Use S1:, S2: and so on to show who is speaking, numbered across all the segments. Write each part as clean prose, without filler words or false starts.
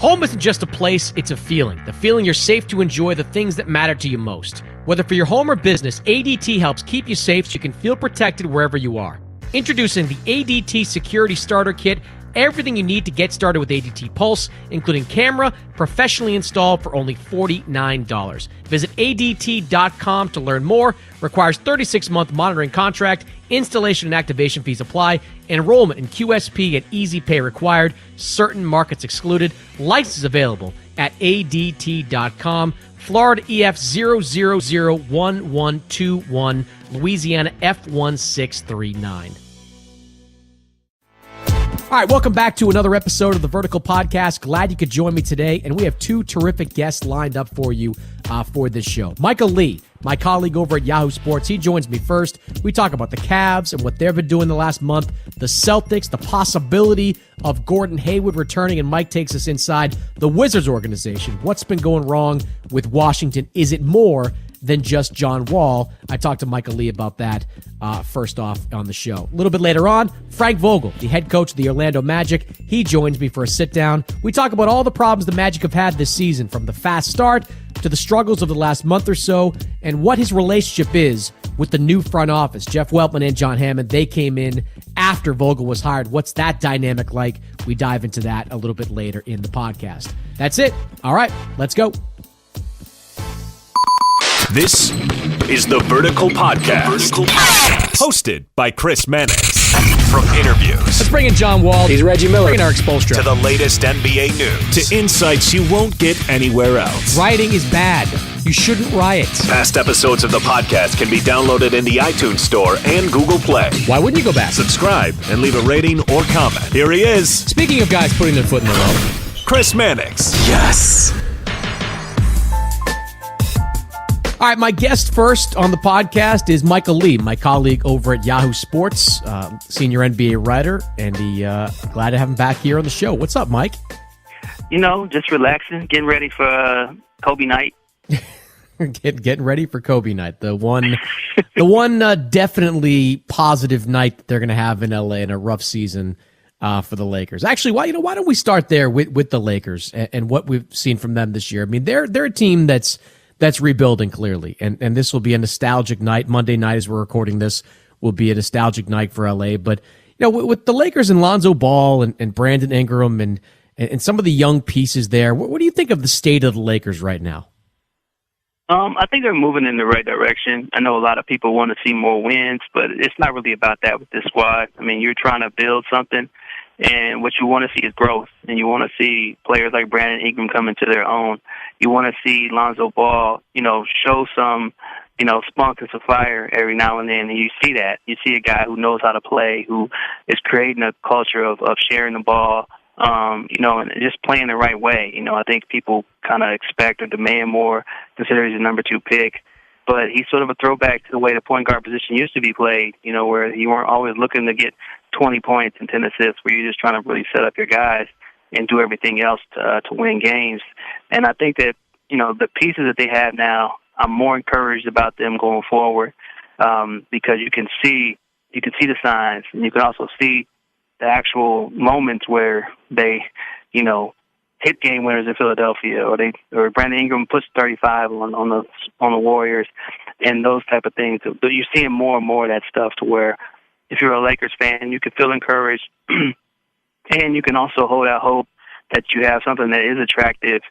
S1: Home isn't just a place, it's a feeling. The feeling you're safe to enjoy the things that matter to you most. Whether for your home or business, ADT helps keep you safe so you can feel protected wherever you are. Introducing the ADT Security Starter Kit. Everything you need to get started with ADT Pulse, including camera, professionally installed for only $49. Visit ADT.com to learn more. Requires 36-month monitoring contract. Installation and activation fees apply. Enrollment in QSP and Easy Pay required. Certain markets excluded. License available at ADT.com. Florida EF 0001121. Louisiana F1639. All right, welcome back to another episode of the Vertical Podcast. Glad you could join me today, and we have two terrific guests lined up for you for this show. Michael Lee, my colleague over at Yahoo Sports, he joins me first. We talk about the Cavs and what they've been doing the last month, the Celtics, the possibility of Gordon Hayward returning, and Mike takes us inside the Wizards organization. What's been going wrong with Washington? Is it more than just John Wall? I talked to Michael Lee about that first off on the show. A little bit later on, Frank Vogel, the head coach of the Orlando Magic, he joins me for a sit-down. We talk about all the problems the Magic have had this season, from the fast start to the struggles of the last month or so, and what his relationship is with the new front office. Jeff Weltman and John Hammond, they came in after Vogel was hired. What's that dynamic like? We dive into that a little bit later in the podcast. That's it. All right, let's go.
S2: This is the Vertical Podcast. Hosted by Chris Mannix. From interviews.
S1: Let's bring in John Wall.
S3: He's Reggie Miller.
S1: Bring in Eric Spoelstra.
S2: To the latest NBA news. To insights you won't get anywhere else.
S1: Rioting is bad. You shouldn't riot.
S2: Past episodes of the podcast can be downloaded in the iTunes Store and Google Play.
S1: Why wouldn't you go back?
S2: Subscribe and leave a rating or comment. Here he is.
S1: Speaking of guys putting their foot in the road.
S2: Chris Mannix.
S3: Yes.
S1: All right, my guest first on the podcast is Michael Lee, my colleague over at Yahoo Sports, senior NBA writer, and glad to have him back here on the show. What's up, Mike?
S4: You know, just relaxing, getting ready for Kobe night.
S1: Getting ready for Kobe night, the one definitely positive night that they're going to have in LA in a rough season for the Lakers. Actually, why don't we start there with the Lakers and what we've seen from them this year? I mean, they're a team that's rebuilding clearly, and this will be a nostalgic night. Monday night, as we're recording this, will be a nostalgic night for LA. But you know, with the Lakers and Lonzo Ball and Brandon Ingram and some of the young pieces there, what do you think of the state of the Lakers right now?
S4: I think they're moving in the right direction. I know a lot of people want to see more wins, but it's not really about that with this squad. I mean, you're trying to build something, and what you want to see is growth, and you want to see players like Brandon Ingram come into their own. You want to see Lonzo Ball, show some, spunk and some fire every now and then, and you see that. You see a guy who knows how to play, who is creating a culture of sharing the ball, and just playing the right way. I think people kind of expect or demand more, consider he's a number 2 pick. But he's sort of a throwback to the way the point guard position used to be played, where you weren't always looking to get 20 points and 10 assists, where you're just trying to really set up your guys and do everything else to win games. And I think that, the pieces that they have now, I'm more encouraged about them going forward because you can see the signs, and you can also see the actual moments where they, hit game winners in Philadelphia, or Brandon Ingram puts 35 on the Warriors, and those type of things. So you're seeing more and more of that stuff, to where if you're a Lakers fan, you can feel encouraged, and you can also hold out hope that you have something that is attractive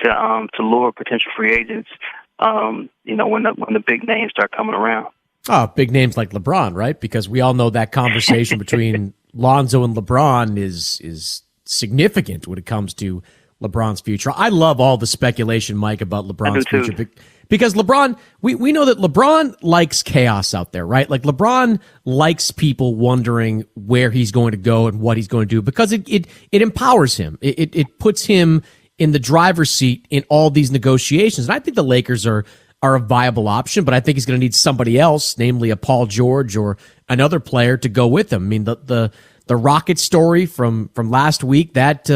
S4: to lure potential free agents. When the big names start coming around.
S1: Oh, big names like LeBron, right? Because we all know that conversation between Lonzo and LeBron is significant when it comes to LeBron's future. I love all the speculation, Mike, about LeBron's future. Because LeBron, we know that LeBron likes chaos out there, right? Like, LeBron likes people wondering where he's going to go and what he's going to do, because it empowers him. It puts him in the driver's seat in all these negotiations. And I think the Lakers are a viable option, but I think he's going to need somebody else, namely a Paul George or another player, to go with him. I mean, the Rocket story from last week, that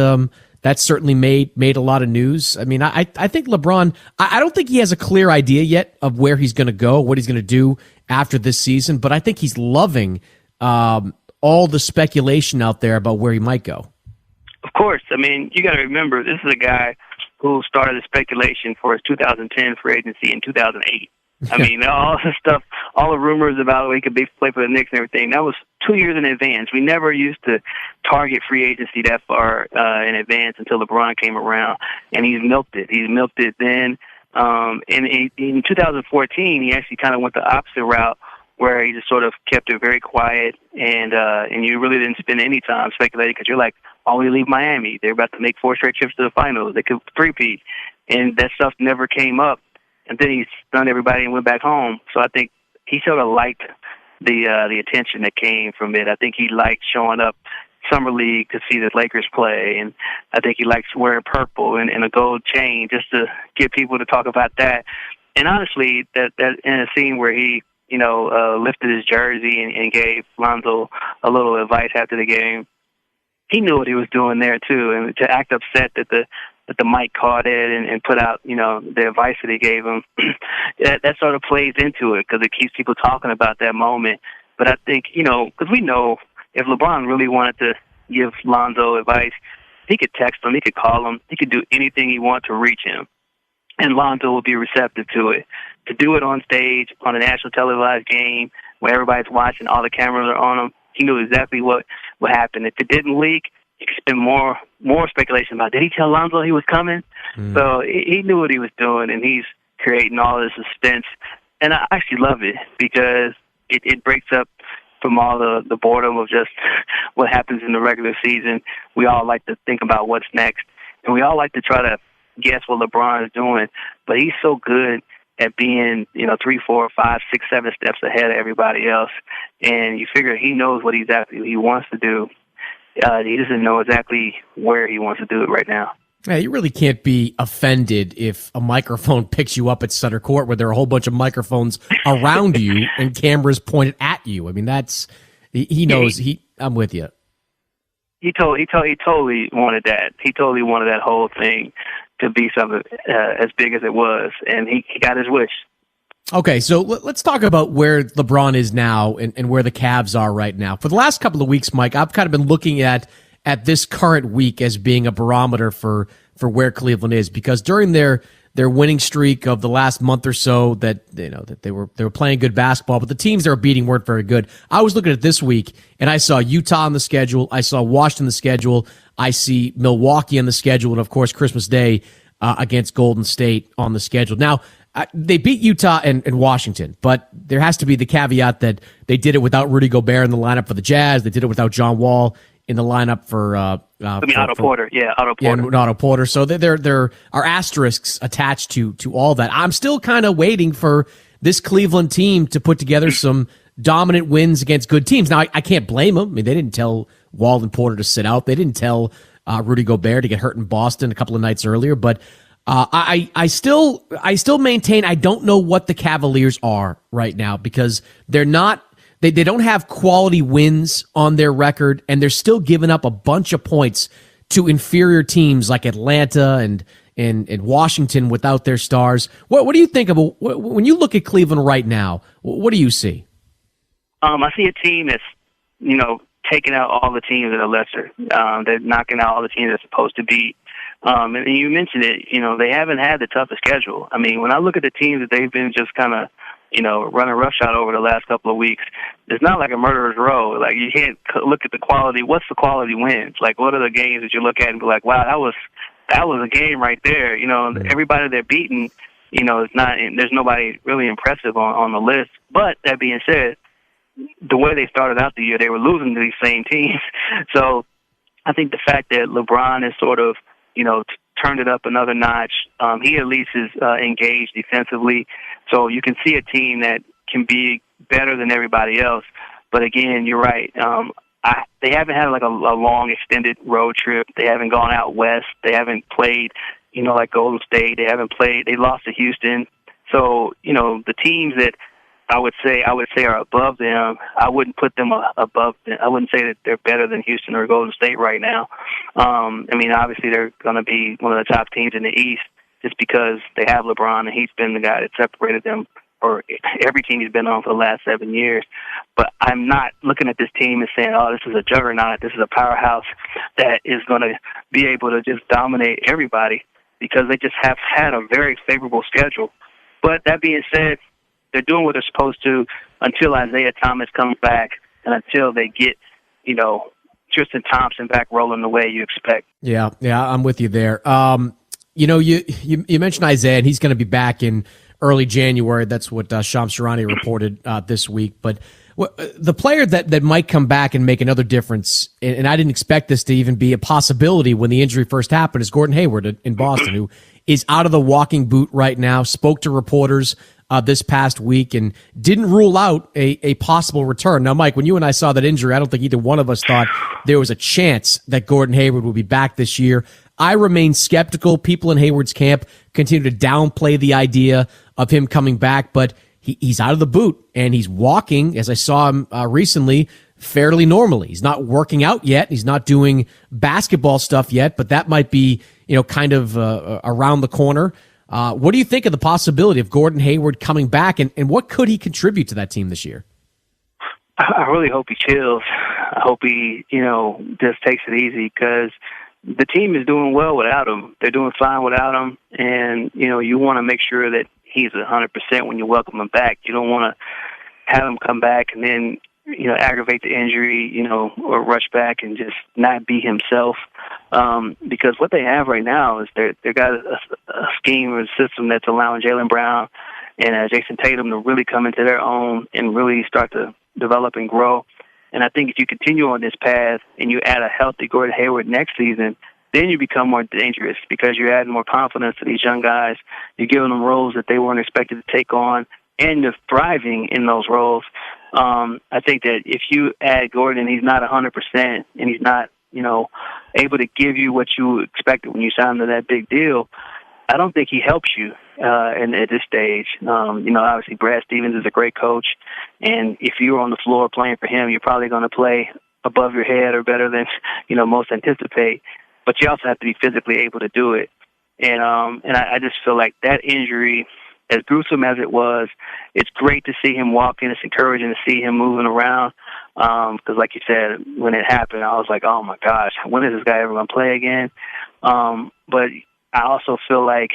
S1: certainly made a lot of news. I mean, I think LeBron, I don't think he has a clear idea yet of where he's going to go, what he's going to do after this season, but I think he's loving all the speculation out there about where he might go.
S4: Of course. I mean, you got to remember, this is a guy who started the speculation for his 2010 free agency in 2008. I mean, all the stuff, all the rumors about he could play for the Knicks and everything, that was 2 years in advance. We never used to target free agency that far in advance until LeBron came around, and he's milked it. He's milked it then. In 2014, he actually kind of went the opposite route, where he just sort of kept it very quiet, and you really didn't spend any time speculating because you're like, oh, we leave Miami. They're about to make 4 straight trips to the finals. They could three-peat. And that stuff never came up. And then he stunned everybody and went back home. So I think he sort of liked the attention that came from it. I think he liked showing up Summer League to see the Lakers play, and I think he likes wearing purple and a gold chain just to get people to talk about that. And honestly, that in a scene where he lifted his jersey and gave Lonzo a little advice after the game, he knew what he was doing there too. And to act upset that the mic caught it and put out, the advice that he gave him, that sort of plays into it because it keeps people talking about that moment. But I think, because we know if LeBron really wanted to give Lonzo advice, he could text him, he could call him, he could do anything he wanted to reach him. And Lonzo would be receptive to it. To do it on stage, on a national televised game, where everybody's watching, all the cameras are on him, he knew exactly what happened. If it didn't leak, you could spend more speculation about, did he tell Lonzo he was coming? So he knew what he was doing, and he's creating all this suspense. And I actually love it because it breaks up from all the boredom of just what happens in the regular season. We all like to think about what's next, and we all like to try to guess what LeBron is doing. But he's so good at being, 3, 4, 5, 6, 7 steps ahead of everybody else. And you figure he knows what he wants to do. He doesn't know exactly where he wants to do it right now.
S1: Yeah, you really can't be offended if a microphone picks you up at center court where there are a whole bunch of microphones around you and cameras pointed at you. I mean, he knows. I'm with you.
S4: He totally wanted that. He totally wanted that whole thing to be something as big as it was, and he got his wish.
S1: Okay, so let's talk about where LeBron is now and where the Cavs are right now. For the last couple of weeks, Mike, I've kind of been looking at this current week as being a barometer for where Cleveland is, because during their winning streak of the last month or so that they were playing good basketball, but the teams they were beating weren't very good. I was looking at this week and I saw Utah on the schedule, I saw Washington on the schedule, I see Milwaukee on the schedule, and of course Christmas Day against Golden State on the schedule. Now, they beat Utah and Washington, but there has to be the caveat that they did it without Rudy Gobert in the lineup for the Jazz. They did it without John Wall in the lineup for
S4: Otto Porter. Yeah, Otto Porter.
S1: Yeah, Otto Porter. So there are asterisks attached to all that. I'm still kind of waiting for this Cleveland team to put together some dominant wins against good teams. Now, I can't blame them. I mean, they didn't tell Wall and Porter to sit out. They didn't tell Rudy Gobert to get hurt in Boston a couple of nights earlier, but I still maintain I don't know what the Cavaliers are right now, because they're not, they don't have quality wins on their record, and they're still giving up a bunch of points to inferior teams like Atlanta and Washington without their stars. What do you think about when you look at Cleveland right now? What do you see? I
S4: see a team that's, taking out all the teams that are lesser. They're knocking out all the teams they're supposed to beat. And you mentioned it, they haven't had the toughest schedule. I mean, when I look at the teams that they've been just kind of, running roughshod over the last couple of weeks, it's not like a murderer's row. Like, you can't look at the quality. What's the quality wins? Like, what are the games that you look at and be like, wow, that was a game right there. Everybody they're beating, it's not, there's nobody really impressive on the list. But that being said, the way they started out the year, they were losing to these same teams. So I think the fact that LeBron has sort of, turned it up another notch, he at least is engaged defensively. So you can see a team that can be better than everybody else. But again, you're right. They haven't had like a long extended road trip. They haven't gone out west. They haven't played, like Golden State. They lost to Houston. So, the teams that I would say are above them, I wouldn't put them above them. I wouldn't say that they're better than Houston or Golden State right now. I mean, obviously they're going to be one of the top teams in the East just because they have LeBron, and he's been the guy that separated them or every team he's been on for the last 7 years. But I'm not looking at this team and saying, oh, this is a juggernaut, this is a powerhouse that is going to be able to just dominate everybody, because they just have had a very favorable schedule. But that being said, they're doing what they're supposed to until Isaiah Thomas comes back and until they get, Tristan Thompson back rolling the way you expect.
S1: Yeah, I'm with you there. You mentioned Isaiah, and he's going to be back in early January. That's what Shams Charania reported this week. But the player that might come back and make another difference, and I didn't expect this to even be a possibility when the injury first happened, is Gordon Hayward in Boston, who is out of the walking boot right now, spoke to reporters this past week and didn't rule out a possible return. Now, Mike, when you and I saw that injury, I don't think either one of us thought there was a chance that Gordon Hayward would be back this year. I remain skeptical. People in Hayward's camp continue to downplay the idea of him coming back, but he's out of the boot and he's walking, as I saw him recently, fairly normally. He's not working out yet. He's not doing basketball stuff yet, but that might be, kind of around the corner. What do you think of the possibility of Gordon Hayward coming back, and what could he contribute to that team this year?
S4: I really hope he chills. I hope he, just takes it easy, because the team is doing well without him. They're doing fine without him, and, you want to make sure that he's 100% when you welcome him back. You don't want to have him come back and then, aggravate the injury, or rush back and just not be himself. Because what they have right now is they've got a scheme or a system that's allowing Jaylen Brown and Jason Tatum to really come into their own and really start to develop and grow. And I think if you continue on this path and you add a healthy Gordon Hayward next season, then you become more dangerous, because you're adding more confidence to these young guys. You're giving them roles that they weren't expected to take on, and they're thriving in those roles. I think that if you add Gordon, he's not 100%, and he's not, able to give you what you expected when you signed to that big deal, I don't think he helps you at this stage. Obviously Brad Stevens is a great coach, and if you're on the floor playing for him, you're probably going to play above your head or better than most anticipate. But you also have to be physically able to do it. And I just feel like that injury, as gruesome as it was, it's great to see him walking. It's encouraging to see him moving around. Because like you said, when it happened, I was like, oh my gosh, when is this guy ever going to play again? But I also feel like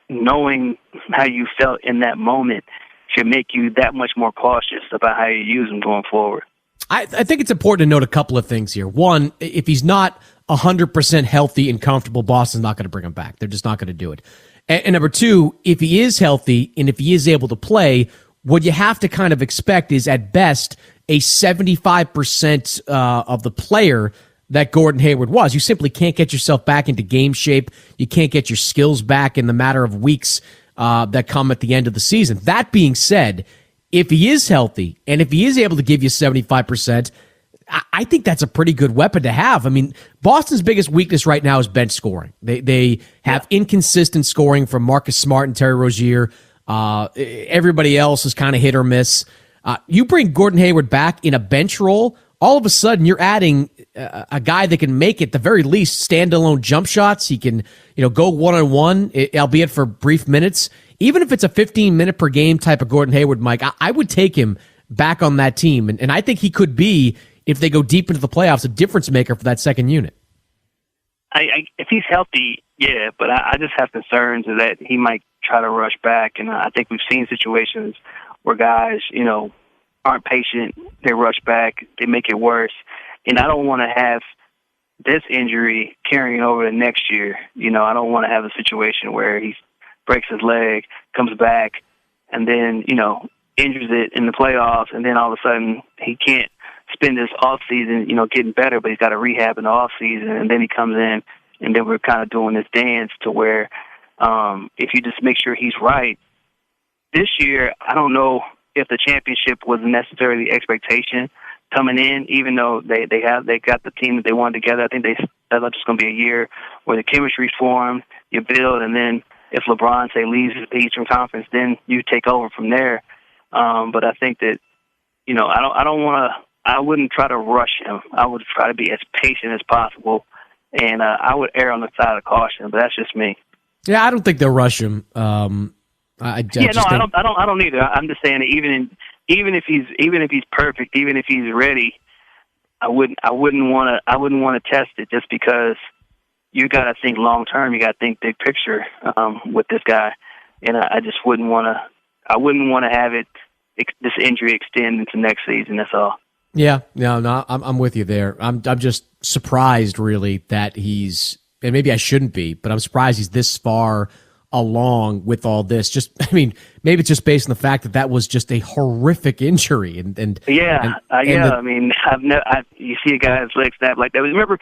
S4: knowing how you felt in that moment should make you that much more cautious about how you use him going forward.
S1: I think it's important to note a couple of things here. One, if he's not 100% healthy and comfortable, Boston's not going to bring him back. They're just not going to do it. And number two, if he is healthy and if he is able to play, what you have to kind of expect is at best a 75% of the player that Gordon Hayward was. You simply can't get yourself back into game shape. You can't get your skills back in the matter of weeks that come at the end of the season. That being said, if he is healthy and if he is able to give you 75%, I think that's a pretty good weapon to have. I mean, Boston's biggest weakness right now is bench scoring. They have inconsistent scoring from Marcus Smart and Terry Rozier. Everybody else is kind of hit or miss. You bring Gordon Hayward back in a bench role, all of a sudden you're adding a guy that can make, at the very least, standalone jump shots. He can, go one-on-one, albeit for brief minutes. Even if it's a 15-minute per game type of Gordon Hayward, Mike, I would take him back on that team. And I think he could be, if they go deep into the playoffs, a difference maker for that second unit.
S4: If he's healthy, yeah, but I just have concerns that he might try to rush back. And I think we've seen situations where guys, aren't patient. They rush back. They make it worse. And I don't want to have this injury carrying over to next year. I don't want to have a situation where he breaks his leg, comes back, and then, injures it in the playoffs, and then all of a sudden he can't spend this off season, getting better, but he's got to rehab in the off season, and then he comes in, and then we're kind of doing this dance to where if you just make sure he's right. This year, I don't know if the championship was necessarily the expectation coming in, even though they got the team that they wanted together. I think that's just going to be a year where the chemistry's formed, you build, and then if LeBron, say, leaves the Eastern Conference, then you take over from there. But I think that, I wouldn't try to rush him. I would try to be as patient as possible, and I would err on the side of caution, but that's just me.
S1: Yeah, I don't think they'll rush him.
S4: I don't either. I'm just saying that even if he's perfect, even if he's ready, I wouldn't want to test it just because you got to think long term. You got to think big picture with this guy, and I just wouldn't want to. I wouldn't want to have this injury extend into next season. That's all.
S1: Yeah, no, I'm with you there. I'm just surprised really that he's, and maybe I shouldn't be, but I'm surprised he's this far along with all this. Maybe it's just based on the fact that was just a horrific injury,
S4: you see a guy's leg snap like that. Remember,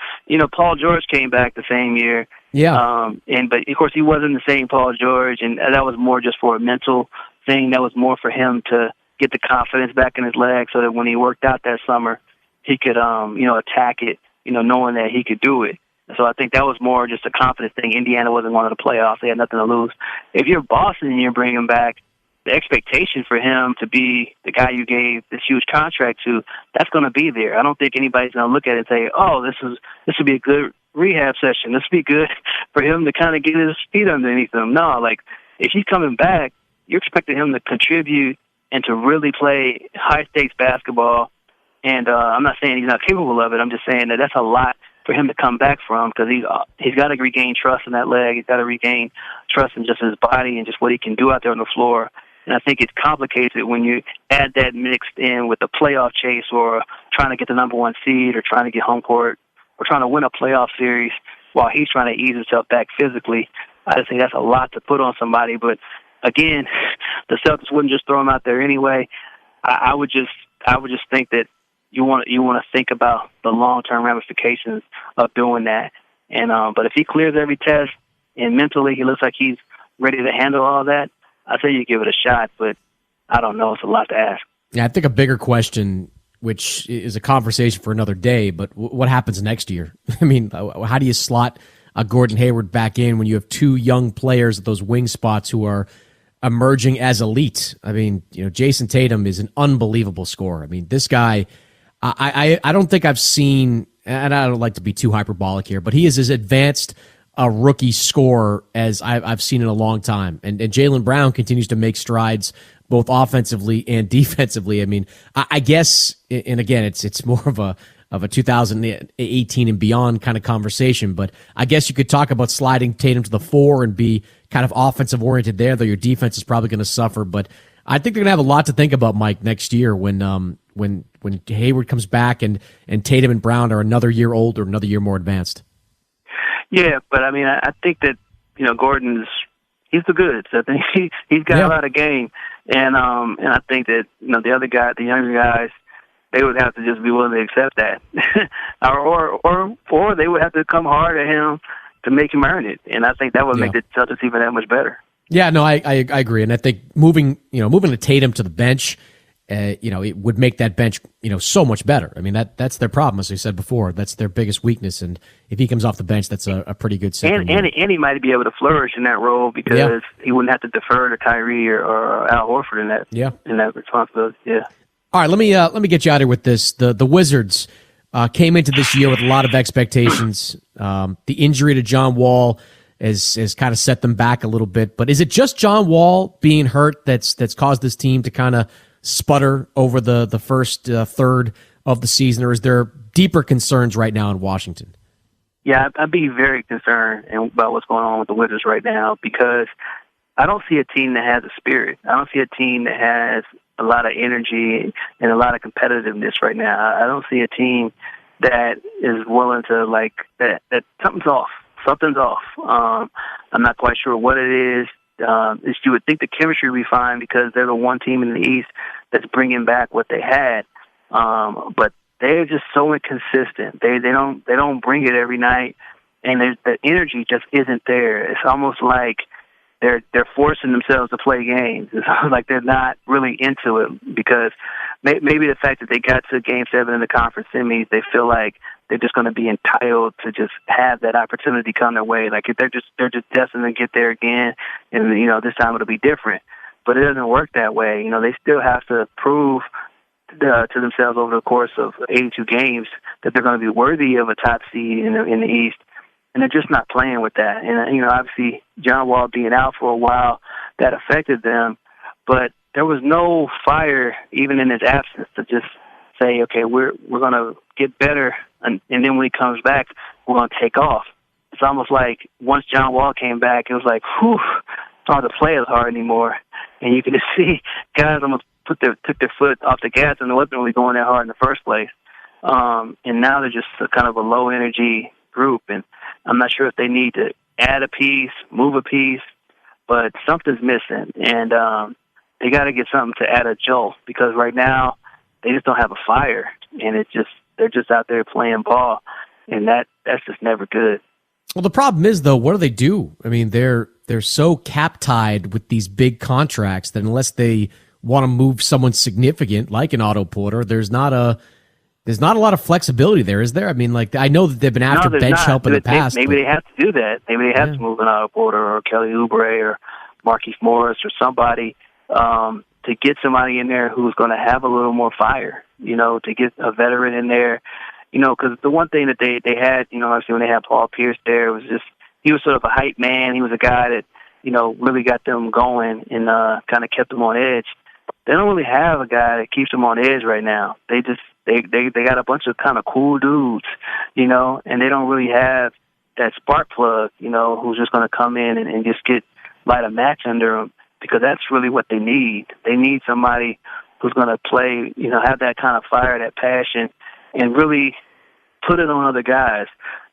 S4: Paul George came back the same year.
S1: Yeah.
S4: But of course he wasn't the same Paul George, and that was more just for a mental thing. That was more for him to get the confidence back in his leg, so that when he worked out that summer, he could, attack it, knowing that he could do it. So I think that was more just a confidence thing. Indiana wasn't one of the playoffs; they had nothing to lose. If you're Boston and you bring him back, the expectation for him to be the guy you gave this huge contract to, that's going to be there. I don't think anybody's going to look at it and say, "Oh, this would be a good rehab session. This would be good for him to kind of get his feet underneath him." No, like if he's coming back, you're expecting him to contribute and to really play high-stakes basketball. And I'm not saying he's not capable of it. I'm just saying that that's a lot for him to come back from, because he's got to regain trust in that leg. He's got to regain trust in just his body and just what he can do out there on the floor. And I think it's complicated when you add that mixed in with the playoff chase, or trying to get the number one seed, or trying to get home court, or trying to win a playoff series while he's trying to ease himself back physically. I just think that's a lot to put on somebody. But again, the Celtics wouldn't just throw him out there anyway. I would just think that you want to think about the long-term ramifications of doing that. And but if he clears every test and mentally he looks like he's ready to handle all that, I say you give it a shot. But I don't know; it's a lot to ask.
S1: Yeah, I think a bigger question, which is a conversation for another day, but what happens next year? I mean, how do you slot Gordon Hayward back in when you have two young players at those wing spots who are emerging as elite? I mean, Jason Tatum is an unbelievable scorer. I mean, this guy, I don't think I've seen, and I don't like to be too hyperbolic here, but he is as advanced a rookie scorer as I've seen in a long time. And Jaylen Brown continues to make strides both offensively and defensively. I mean, I guess, and again, it's more of a 2018 and beyond kind of conversation, but I guess you could talk about sliding Tatum to the 4 and be kind of offensive oriented there, though your defense is probably going to suffer. But I think they're going to have a lot to think about, Mike, next year when Hayward comes back and Tatum and Brown are another year older, another year more advanced.
S4: Yeah, but I mean, I think that Gordon's he's the goods. I think he's got a lot of game, and I think that the other guy, the younger guys, they would have to just be willing to accept that, or they would have to come hard at him to make him earn it. And I think that would make the Celtics even that much better.
S1: Yeah, no, I agree, and I think moving to Tatum to the bench, it would make that bench so much better. I mean that's their problem, as we said before. That's their biggest weakness, and if he comes off the bench, that's a pretty good second.
S4: And he might be able to flourish in that role because he wouldn't have to defer to Kyrie or Al Horford in that responsibility. Yeah. All
S1: right, let me get you out here with this. The Wizards came into this year with a lot of expectations. The injury to John Wall has kind of set them back a little bit. But is it just John Wall being hurt that's caused this team to kind of sputter over the first third of the season, or is there deeper concerns right now in Washington?
S4: Yeah, I'd be very concerned about what's going on with the Wizards right now, because I don't see a team that has a spirit. I don't see a team that has a lot of energy and a lot of competitiveness right now. I don't see a team that is willing to that something's off. Something's off. I'm not quite sure what it is. You would think the chemistry would be fine because they're the one team in the East that's bringing back what they had. But they're just so inconsistent. They don't bring it every night, and the energy just isn't there. It's almost like they're forcing themselves to play games. It's like they're not really into it, because maybe the fact that they got to Game 7 in the conference semis, they feel like they're just going to be entitled to just have that opportunity come their way. Like they're just destined to get there again, and this time it'll be different. But it doesn't work that way. They still have to prove to themselves over the course of 82 games that they're going to be worthy of a top seed in the East, and they're just not playing with that. And obviously John Wall being out for a while that affected them. But there was no fire, even in his absence, to just say, okay, we're going to get better, and then when he comes back, we're going to take off. It's almost like once John Wall came back, it was like, whew, it's hard to play as hard anymore. And you can just see guys almost took their foot off the gas, and they wasn't really going that hard in the first place. And now they're just a kind of a low-energy group, and I'm not sure if they need to add a piece, move a piece, but something's missing. And they got to get something to add a jolt, because right now they just don't have a fire, and they're just out there playing ball, and that's just never good.
S1: Well, the problem is, though, what do they do? I mean, they're so cap-tied with these big contracts that unless they want to move someone significant like an Otto Porter, there's not a lot of flexibility there, is there? I mean, like, I know that they've been after bench help in the past.
S4: Maybe they have to do that. Maybe they have to move an Otto Porter or Kelly Oubre or Marquise Morris or somebody to get somebody in there who's going to have a little more fire, to get a veteran in there. Because the one thing that they had, obviously when they had Paul Pierce there, was just he was sort of a hype man. He was a guy that, really got them going and kind of kept them on edge. They don't really have a guy that keeps them on edge right now. They got a bunch of kind of cool dudes, and they don't really have that spark plug, who's just going to come in and just light a match under them, because that's really what they need. They need somebody who's going to play, have that kind of fire, that passion, and really put it on other guys,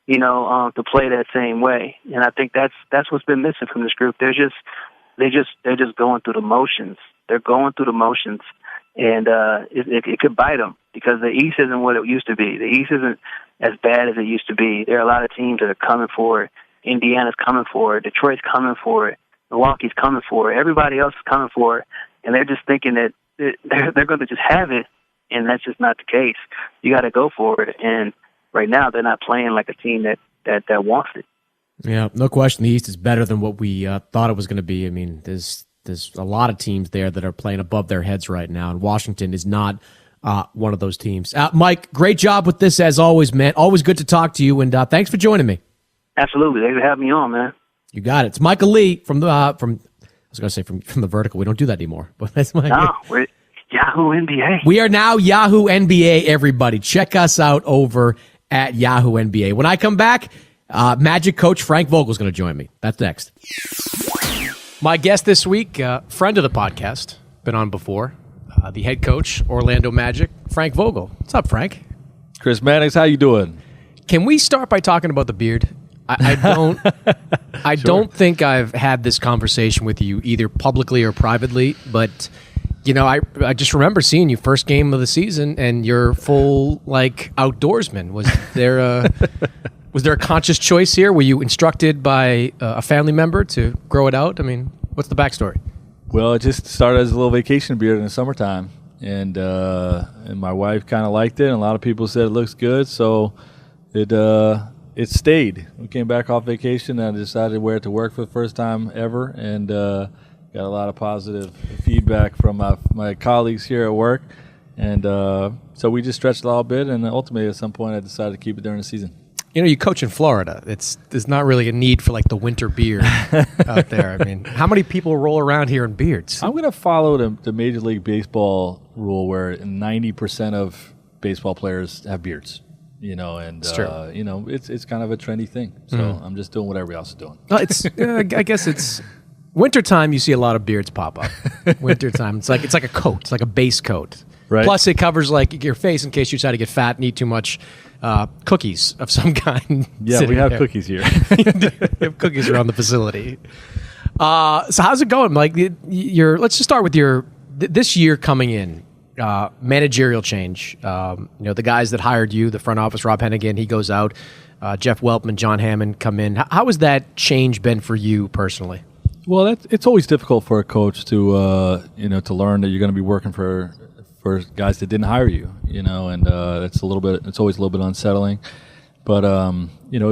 S4: to play that same way. And I think that's what's been missing from this group. They're just going through the motions. They're going through the motions, and it could bite them, because the East isn't what it used to be. The East isn't as bad as it used to be. There are a lot of teams that are coming for it. Indiana's coming for it. Detroit's coming for it. Milwaukee's coming for it. Everybody else is coming for it, and they're just thinking that they're going to just have it, and that's just not the case. You got to go for it, and right now they're not playing like a team that wants it.
S1: Yeah, no question. The East is better than what we thought it was going to be. I mean, there's a lot of teams there that are playing above their heads right now, and Washington is not one of those teams. Mike, great job with this as always, man. Always good to talk to you, and thanks for joining me.
S4: Absolutely, thanks for having me on, man.
S1: You got it. It's Michael Lee from the I was going to say from the Vertical. We don't do that anymore, but that's my.
S4: No, we're Yahoo NBA.
S1: We are now Yahoo NBA. Everybody, check us out over at Yahoo NBA. When I come back, Magic coach Frank Vogel is going to join me. That's next. My guest this week, friend of the podcast, been on before, the head coach, Orlando Magic, Frank Vogel. What's up, Frank?
S3: Chris Mannix, how you doing?
S1: Can we start by talking about the beard? I don't think I've had this conversation with you either publicly or privately, but I just remember seeing you first game of the season and you're full outdoorsman. Was there a conscious choice here? Were you instructed by a family member to grow it out? I mean, what's the backstory?
S3: Well, it just started as a little vacation beard in the summertime, and my wife kind of liked it, and a lot of people said it looks good, so it stayed. We came back off vacation, and I decided to wear it to work for the first time ever, and got a lot of positive feedback from my colleagues here at work, and so we just stretched a little bit, and ultimately at some point I decided to keep it during the season.
S1: You coach in Florida. There's not really a need for the winter beard out there. I mean, how many people roll around here in beards?
S3: I'm going to follow the Major League Baseball rule where 90% of baseball players have beards. And
S1: it's true.
S3: It's kind of a trendy thing. So I'm just doing what everybody else is doing.
S1: Well, I guess it's wintertime. You see a lot of beards pop up. Wintertime, it's like a coat. It's like a base coat.
S3: Right.
S1: Plus, it covers your face in case you try to get fat and eat too much cookies of some kind.
S3: Yeah, we have cookies here.
S1: We have cookies around the facility. So how's it going? Let's just start with this year coming in. Managerial change. The guys that hired you, the front office, Rob Hennigan, he goes out. Jeff Weltman, John Hammond come in. How has that change been for you personally?
S3: Well, it's always difficult for a coach to learn that you're going to be working for guys that didn't hire you, and it's always a little bit unsettling. But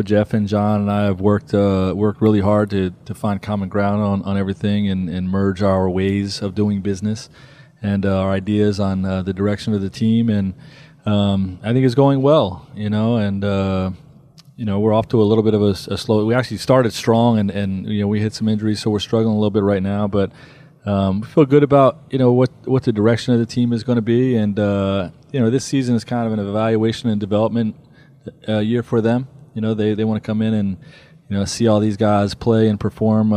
S3: Jeff and John and I have worked really hard to find common ground on everything and merge our ways of doing business and our ideas on the direction of the team, and I think it's going well, and we're off to a little bit of a slow. We actually started strong, and we hit some injuries, so we're struggling a little bit right now. But we feel good about what the direction of the team is going to be, and this season is kind of an evaluation and development year for them. They want to come in and see all these guys play and perform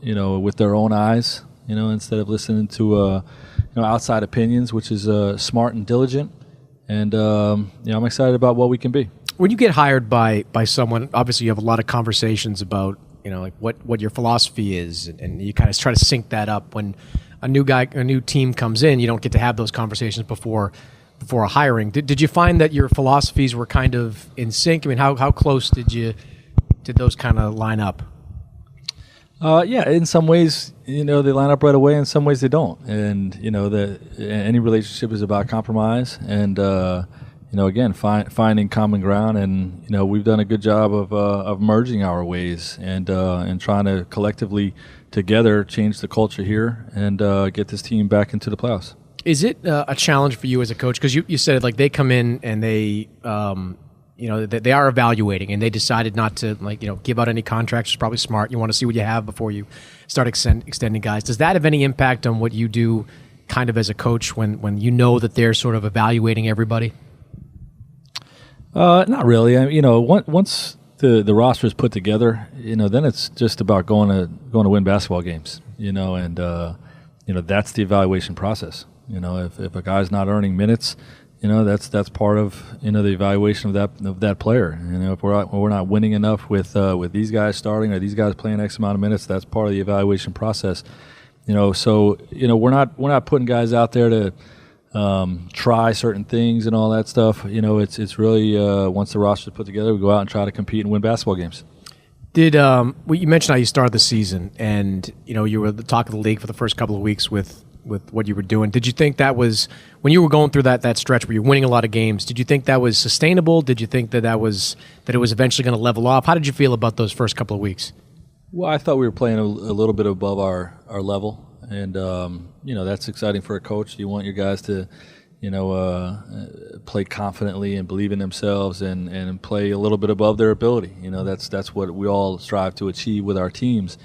S3: with their own eyes. Instead of listening to outside opinions, which is smart and diligent. And I'm excited about what we can be.
S1: When you get hired by someone, obviously you have a lot of conversations about like what your philosophy is, and you kind of try to sync that up. When a new team comes in, you don't get to have those conversations before a hiring. Did you find that your philosophies were kind of in sync? I mean, how close did those kind of line up?
S3: Yeah, in some ways, they line up right away. In some ways, they don't. And any relationship is about compromise, and again, finding common ground. And we've done a good job of merging our ways and trying to collectively together change the culture here and get this team back into the playoffs.
S1: Is it a challenge for you as a coach? Because you said like they come in and they they are evaluating, and they decided not to give out any contracts. It's probably smart. You want to see what you have before you start extending guys. Does that have any impact on what you do kind of as a coach when you know that they're sort of evaluating everybody?
S3: Not really. Once the roster is put together, then it's just about going to win basketball games, and that's the evaluation process. If a guy's not earning minutes, that's part of the evaluation of that player. If we're not winning enough with these guys starting or these guys playing X amount of minutes, that's part of the evaluation process. So we're not putting guys out there to try certain things and all that stuff. It's really once the roster is put together, we go out and try to compete and win basketball games.
S1: Did you mentioned how you started the season, and you were the talk of the league for the first couple of weeks with what you were doing. Did you think that was, when you were going through that stretch where you're winning a lot of games, did you think that was sustainable? Did you think that it was eventually going to level off? How did you feel about those first couple of weeks?
S3: Well, I thought we were playing a little bit above our level, and that's exciting for a coach. You want your guys to play confidently and believe in themselves and play a little bit above their ability. That's what we all strive to achieve with our teams.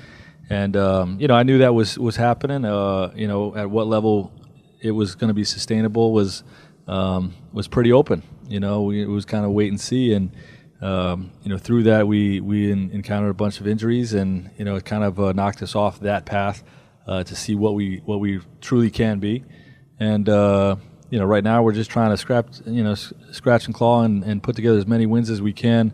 S3: And I knew that was happening. At what level it was going to be sustainable was pretty open. It was kind of wait and see. And through that we encountered a bunch of injuries, and it kind of knocked us off that path to see what we truly can be. And right now we're just trying to scratch and claw and put together as many wins as we can.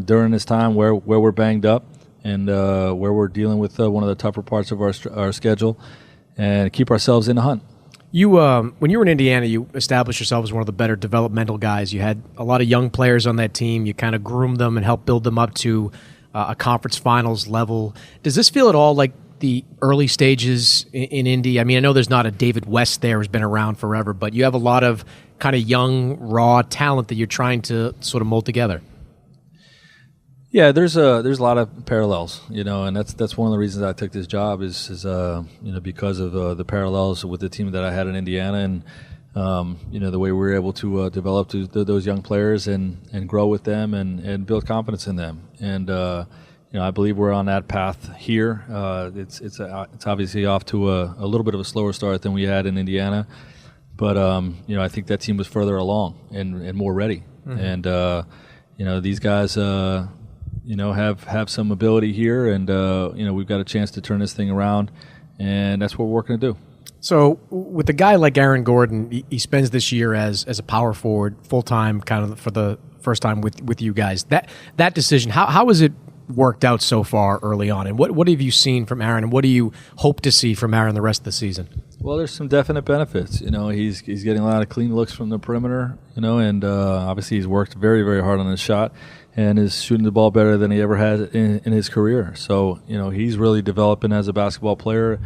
S3: During this time where we're banged up. And where we're dealing with one of the tougher parts of our schedule, and keep ourselves in the hunt.
S1: You, when you were in Indiana, you established yourself as one of the better developmental guys. You had a lot of young players on that team. You kind of groomed them and helped build them up to a conference finals level. Does this feel at all like the early stages in Indy? I mean, I know there's not a David West there who's been around forever, but you have a lot of kind of young, raw talent that you're trying to sort of mold together.
S3: Yeah, there's a lot of parallels, and that's one of the reasons I took this job is because of the parallels with the team that I had in Indiana, and the way we were able to develop those young players and grow with them and build confidence in them. And I believe we're on that path here. It's obviously off to a little bit of a slower start than we had in Indiana, but I think that team was further along and more ready. Mm-hmm. And these guys. Have some ability here, and we've got a chance to turn this thing around, and that's what we're working to do. So
S1: with a guy like Aaron Gordon, he spends this year as a power forward full-time kind of for the first time with you guys. That decision, how has it worked out so far early on, and what have you seen from Aaron, and what do you hope to see from Aaron the rest of the season?
S3: Well, there's some definite benefits. He's getting a lot of clean looks from the perimeter, and obviously he's worked very, very hard on his shot and is shooting the ball better than he ever had in his career. So, he's really developing as a basketball player.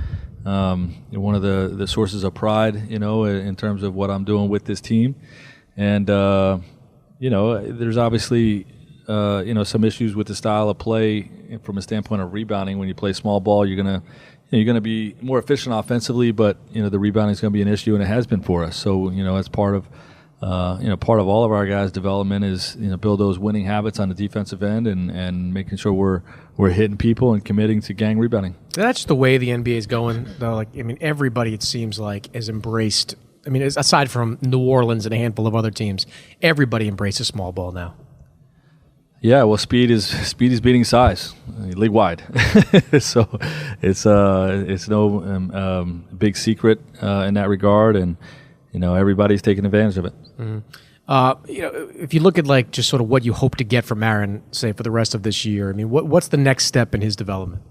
S3: One of the sources of pride, in terms of what I'm doing with this team. And, there's obviously, some issues with the style of play from a standpoint of rebounding. When you play small ball, you're going to be more efficient offensively, but, the rebounding is going to be an issue, and it has been for us. So, that's part of part of all of our guys' development is build those winning habits on the defensive end and making sure we're hitting people and committing to gang rebounding.
S1: That's the way the NBA is going, though. Everybody, it seems like, has embraced. Aside from New Orleans and a handful of other teams, everybody embraces small ball now.
S3: Yeah, well, speed is beating size, league wide. So it's no big secret in that regard, and everybody's taking advantage of it.
S1: Mm-hmm. If you look at just sort of what you hope to get from Aaron, say for the rest of this year, what's the next step in his development?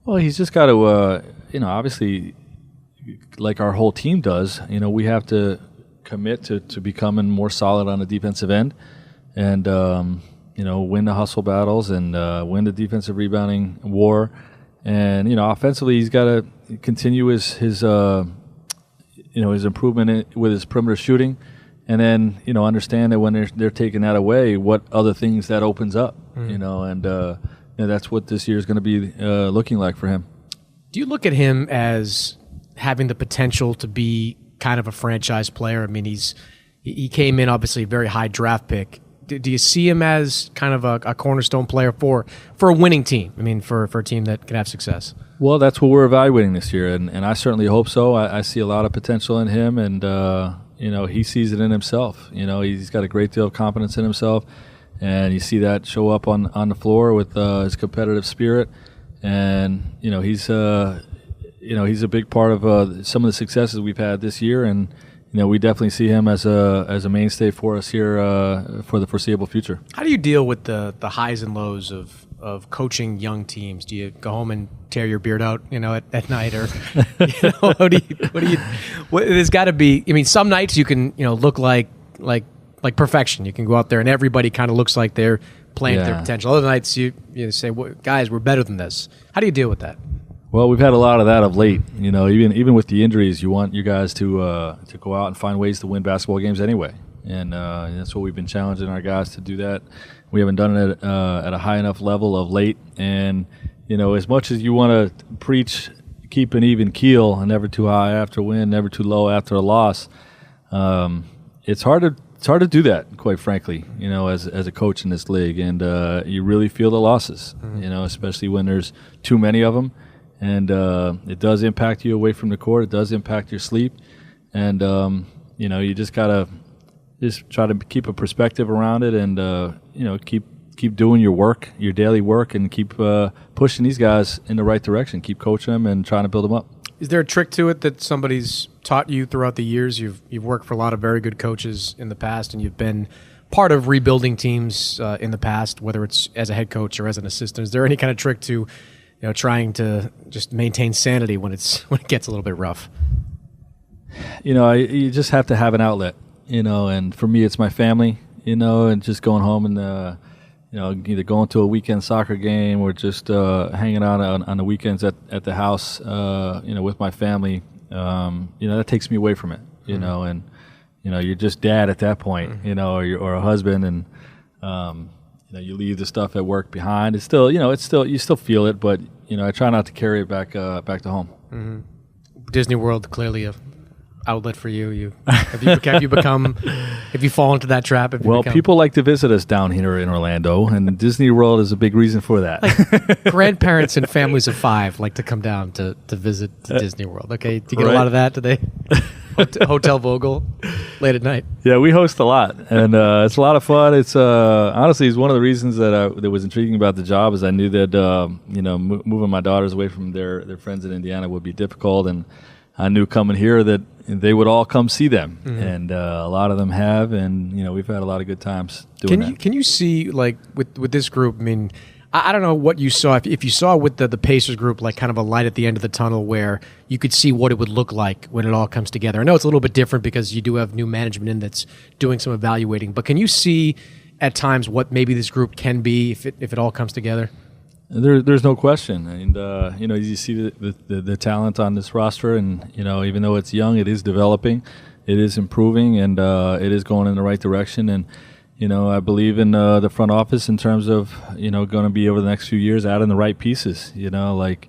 S3: Well, he's just got to, obviously, like our whole team does. We have to commit to becoming more solid on the defensive end. And, win the hustle battles and win the defensive rebounding war. And, offensively, he's got to continue his improvement with his perimeter shooting. And then, understand that when they're taking that away, what other things that opens up, and that's what this year is going to be looking like for him.
S1: Do you look at him as having the potential to be kind of a franchise player? He came in, obviously, a very high draft pick. Do you see him as kind of a cornerstone player for a winning team? For a team that can have success?
S3: Well, that's what we're evaluating this year, and I certainly hope so. I see a lot of potential in him, and he sees it in himself. He's got a great deal of confidence in himself, and you see that show up on the floor with his competitive spirit. And he's a big part of some of the successes we've had this year, and we definitely see him as a mainstay for us here for the foreseeable future.
S1: How do you deal with the highs and lows of coaching young teams? Do you go home and tear your beard out, at night, or there's got to be. Some nights you can look like perfection. You can go out there and everybody kind of looks like they're playing to their potential. Other nights you say, guys, we're better than this. How do you deal with that?
S3: Well, we've had a lot of that of late. Even with the injuries, you want you guys to go out and find ways to win basketball games anyway, and that's what we've been challenging our guys to do. That we haven't done it at a high enough level of late, and as much as you want to preach keep an even keel and never too high after a win, never too low after a loss, it's hard to do that, quite frankly. As a coach in this league, and you really feel the losses. Especially when there's too many of them. And it does impact you away from the court. It does impact your sleep. And, you just got to try to keep a perspective around it and, keep doing your work, your daily work, and keep pushing these guys in the right direction. Keep coaching them and trying to build them up.
S1: Is there a trick to it that somebody's taught you throughout the years? You've worked for a lot of very good coaches in the past, and you've been part of rebuilding teams in the past, whether it's as a head coach or as an assistant. Is there any kind of trick to trying to just maintain sanity when it gets a little bit rough?
S3: You just have to have an outlet, and for me, it's my family, and just going home and, either going to a weekend soccer game or just hanging out on the weekends at the house, with my family. That takes me away from it, and, you're just dad at that point, or a husband, and, you leave the stuff at work behind. It's still, you still feel it, but I try not to carry it back to home.
S1: Mm-hmm. Disney World, clearly a outlet for you. Have you fallen into that trap?
S3: People like to visit us down here in Orlando, and Disney World is a big reason for that.
S1: Grandparents and families of 5 like to come down to visit Disney World. Okay, do you get a lot of that? Do they? Hotel Vogel late at night.
S3: Yeah, we host a lot, and it's a lot of fun. It's honestly, it's one of the reasons that was intriguing about the job is I knew that moving my daughters away from their friends in Indiana would be difficult, and I knew coming here that they would all come see them, and a lot of them have, and we've had a lot of good times doing that.
S1: Can you see with this group? I don't know what you saw. If you saw with the Pacers group, kind of a light at the end of the tunnel where you could see what it would look like when it all comes together. I know it's a little bit different because you do have new management in that's doing some evaluating. But can you see at times what maybe this group can be if it all comes together?
S3: There's no question. And, you see the talent on this roster. And, even though it's young, it is developing. It is improving. And it is going in the right direction. And, I believe in the front office in terms of, going to be over the next few years adding the right pieces. The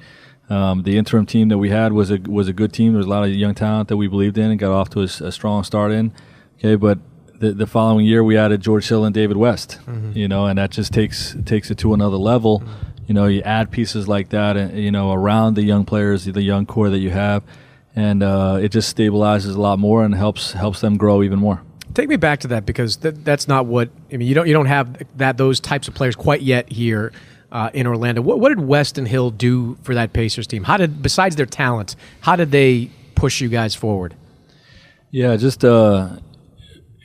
S3: interim team that we had was a good team. There was a lot of young talent that we believed in and got off to a strong start in. Okay, but the following year we added George Hill and David West, and that just takes it to another level. You add pieces like that, and around the young players, the young core that you have, and it just stabilizes a lot more and helps them grow even more.
S1: Take me back to that, because that's not what I mean. You don't have those types of players quite yet here in Orlando. What did West and Hill do for that Pacers team? Besides their talent, how did they push you guys forward?
S3: Yeah, just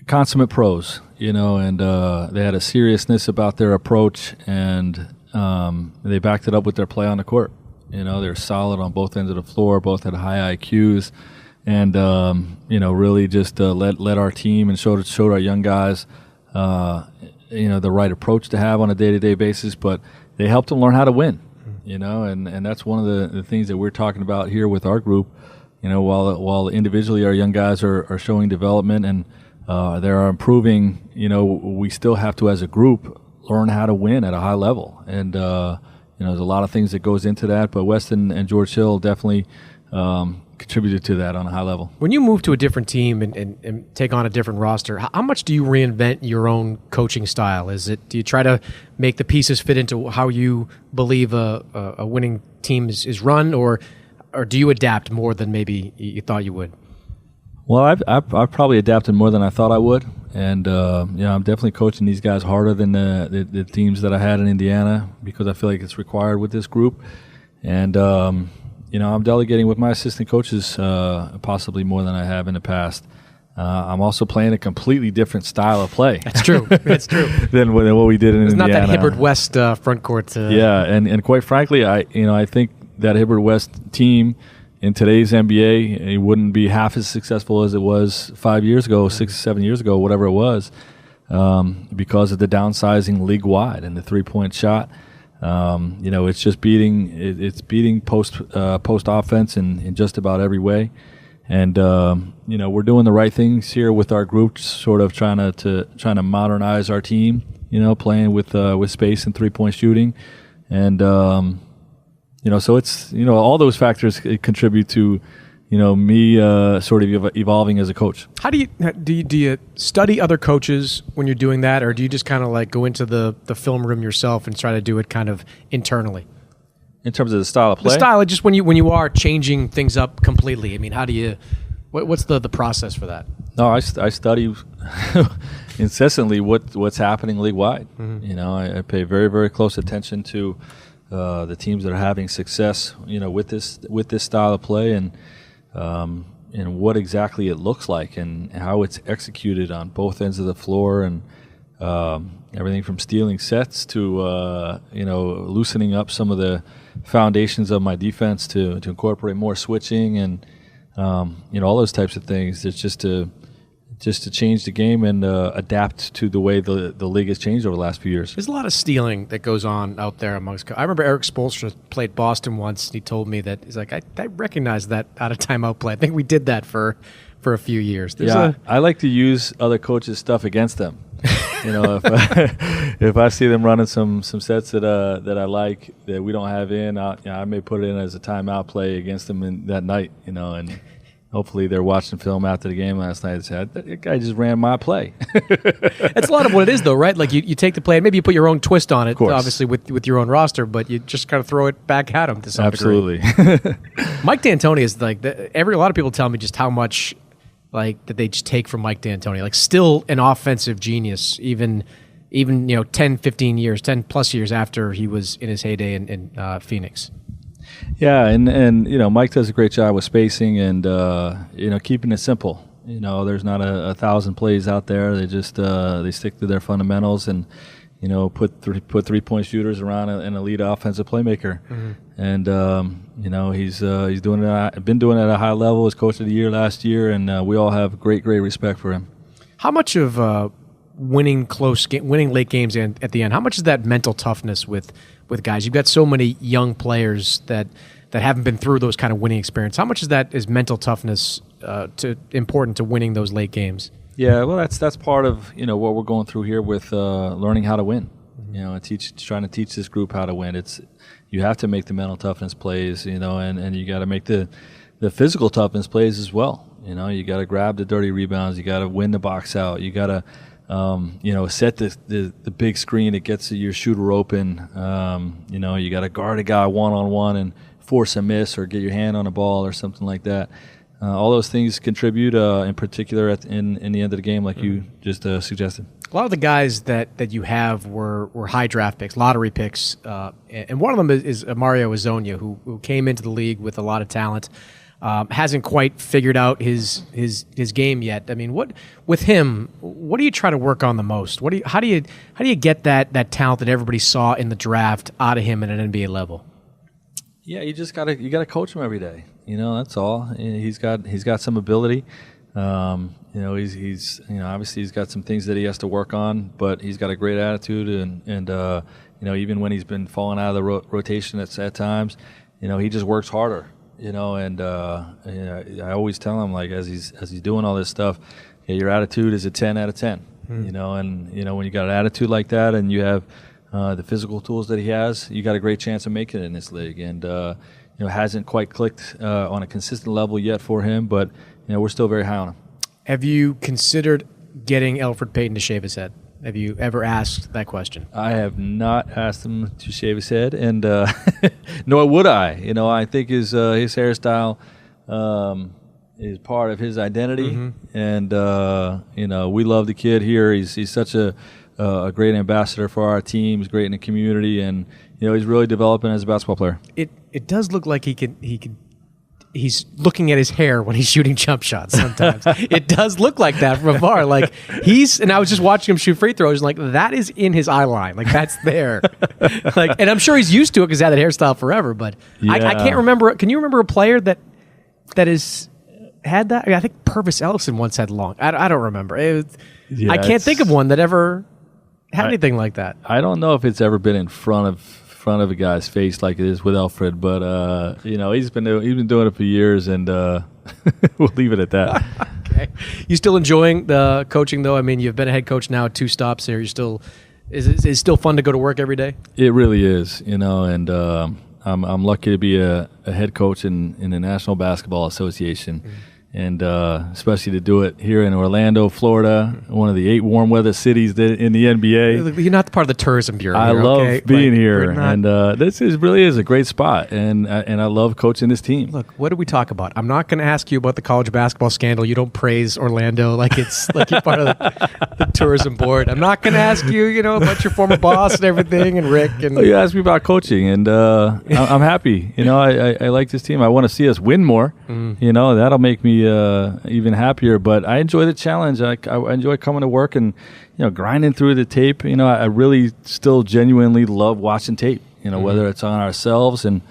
S3: consummate pros, and they had a seriousness about their approach, and they backed it up with their play on the court. They're solid on both ends of the floor, both had high IQs, and really just led our team and showed our young guys, the right approach to have on a day-to-day basis. But they helped them learn how to win, and that's one of the things that we're talking about here with our group. While individually our young guys are showing development and they are improving, we still have to, as a group, learn how to win at a high level. And there's a lot of things that goes into that, but Weston and George Hill definitely contributed to that on a high level.
S1: When you move to a different team and take on a different roster, how much do you reinvent your own coaching style? Do you try to make the pieces fit into how you believe a winning team is run, or do you adapt more than maybe you thought you would?
S3: Well, I've probably adapted more than I thought I would, and I'm definitely coaching these guys harder than the teams that I had in Indiana, because I feel like it's required with this group, and I'm delegating with my assistant coaches possibly more than I have in the past. I'm also playing a completely different style of play.
S1: That's true. That's true.
S3: than what we did in Indiana.
S1: It's not that Hibbert West front court.
S3: Yeah, and quite frankly, I think that Hibbert West team in today's NBA, it wouldn't be half as successful as it was 5 years ago, 6 or 7 years ago, whatever it was, because of the downsizing league-wide and the three-point shot. It's just beating post offense in just about every way. And we're doing the right things here with our group, sort of trying to modernize our team, playing with space and three-point shooting. And so it's, all those factors contribute to, me sort of evolving as a coach.
S1: How do you study other coaches when you're doing that, or do you just kind of like go into the film room yourself and try to do it kind of internally?
S3: In terms of the style of play?
S1: The style, just when you are changing things up completely. I mean, how do you, what's the process for that?
S3: No, I study incessantly what's happening league-wide.
S1: Mm-hmm.
S3: I pay very, very close attention to the teams that are having success, with this style of play, and what exactly it looks like and how it's executed on both ends of the floor, and everything from stealing sets to loosening up some of the foundations of my defense to incorporate more switching and all those types of things. It's just to change the game and adapt to the way the league has changed over the last few years.
S1: There's a lot of stealing that goes on out there amongst. I remember Eric Spoelstra played Boston once, and he told me that he's like, I recognize that out of timeout play. I think we did that for a few years.
S3: I like to use other coaches' stuff against them. If I see them running some sets that I like that we don't have in, I may put it in as a timeout play against them that night. And hopefully they're watching film after the game last night and said, that guy just ran my play.
S1: That's a lot of what it is, though, right? Like you take the play, and maybe you put your own twist on it, obviously with your own roster, but you just kind of throw it back at them to some degree.
S3: Absolutely.
S1: Mike D'Antoni is like a lot of people tell me just how much like that they just take from Mike D'Antoni. Like still an offensive genius, even 10, 15 years, 10 plus years after he was in his heyday in Phoenix.
S3: Yeah, and Mike does a great job with spacing and keeping it simple. There's not a 1,000 plays out there. They just they stick to their fundamentals and put 3-point shooters around an elite offensive playmaker. Mm-hmm. And he's doing it. Been doing it at a high level. As coach of the year last year, and we all have great respect for him.
S1: How much of winning late games and at the end, how much is that mental toughness with guys? You've got so many young players that haven't been through those kind of winning experience. How much is mental toughness important to winning those late games?
S3: Yeah, well, that's part of what we're going through here with learning how to win. Trying to teach this group how to win. You have to make the mental toughness plays, and you got to make the physical toughness plays as well. You got to grab the dirty rebounds. You got to win the box out. You got to, set the big screen that gets your shooter open. You got to guard a guy one-on-one and force a miss or get your hand on a ball or something like that. All those things contribute, in particular in the end of the game, like you just suggested.
S1: A lot of the guys that you have were high draft picks, lottery picks, and one of them is Mario Hezonja, who came into the league with a lot of talent, hasn't quite figured out his game yet. I mean, what do you try to work on the most? How do you get that talent that everybody saw in the draft out of him at an NBA level?
S3: Yeah, you gotta coach him every day. That's all. He's got some ability. He's obviously he's got some things that he has to work on, but he's got a great attitude, and even when he's been falling out of the rotation at times, he just works harder. I always tell him, like, as he's doing all this stuff, your attitude is a 10 out of 10. When you got an attitude like that and you have the physical tools that he has, you got a great chance of making it in this league. And hasn't quite clicked on a consistent level yet for him, but we're still very high on him. Have
S1: you considered getting Elfrid Payton to shave his head? Have you ever asked that question?
S3: I have not asked him to shave his head, and nor would I. I think his hairstyle is part of his identity, and we love the kid here. He's such a great ambassador for our team. He's great in the community, and he's really developing as a basketball player.
S1: It does look like he's looking at his hair when he's shooting jump shots sometimes. It does look like that from afar. Like and I was just watching him shoot free throws, and like that is in his eye line. Like that's there. And I'm sure he's used to it because he's had that hairstyle forever. But yeah. I can't remember. Can you remember a player that has had that? I think Purvis Ellison once had long. I don't remember. I can't think of one that ever had anything like that.
S3: I don't know if it's ever been in front of a guy's face like it is with Elfrid, but he's been doing it for years, and we'll leave it at that.
S1: Okay. You still enjoying the coaching though? I mean, you've been a head coach now at 2 stops here. Is it still fun to go to work every day?
S3: It really is, and I'm lucky to be a head coach in the National Basketball Association. And especially to do it here in Orlando, Florida, one of the 8 warm weather cities in the NBA.
S1: You're not part of the tourism bureau.
S3: I love being here, and this really is a great spot, and I love coaching this team.
S1: Look, what do we talk about? I'm not going to ask you about the college basketball scandal. You don't praise Orlando like it's like you're part of the tourism board. I'm not going to ask you, about your former boss and everything, and Rick. And
S3: you asked me about coaching, and I'm happy. I like this team. I want to see us win more. That'll make me even happier, but I enjoy the challenge. I enjoy coming to work and grinding through the tape. I really still genuinely love watching tape. Whether it's on ourselves and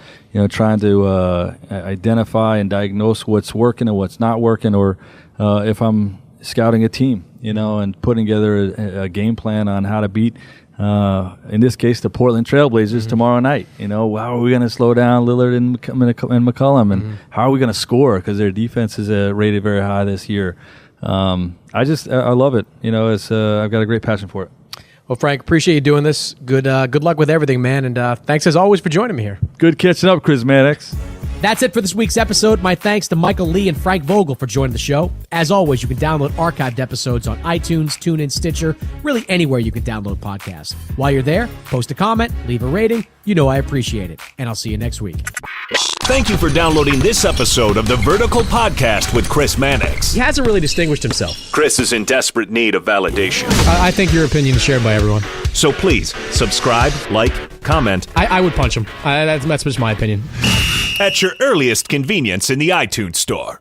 S3: trying to identify and diagnose what's working and what's not working, or if I'm scouting a team, and putting together a game plan on how to beat. In this case, the Portland Trailblazers tomorrow night. How are we going to slow down Lillard and McCollum, and how are we going to score? Because their defense is rated very high this year. I love it. I've got a great passion for it.
S1: Well, Frank, appreciate you doing this. Good luck with everything, man, and thanks as always for joining me here.
S3: Good catching up, Chris Mannix.
S1: That's it for this week's episode. My thanks to Michael Lee and Frank Vogel for joining the show. As always, you can download archived episodes on iTunes, TuneIn, Stitcher, really anywhere you can download podcasts. While you're there, post a comment, leave a rating. I appreciate it. And I'll see you next week.
S2: Thank you for downloading this episode of the Vertical Podcast with Chris Mannix.
S1: He hasn't really distinguished himself.
S2: Chris is in desperate need of validation.
S1: I think your opinion is shared by everyone.
S2: So please, subscribe, like, comment.
S1: I would punch him. That's just my opinion.
S2: At your earliest convenience in the iTunes Store.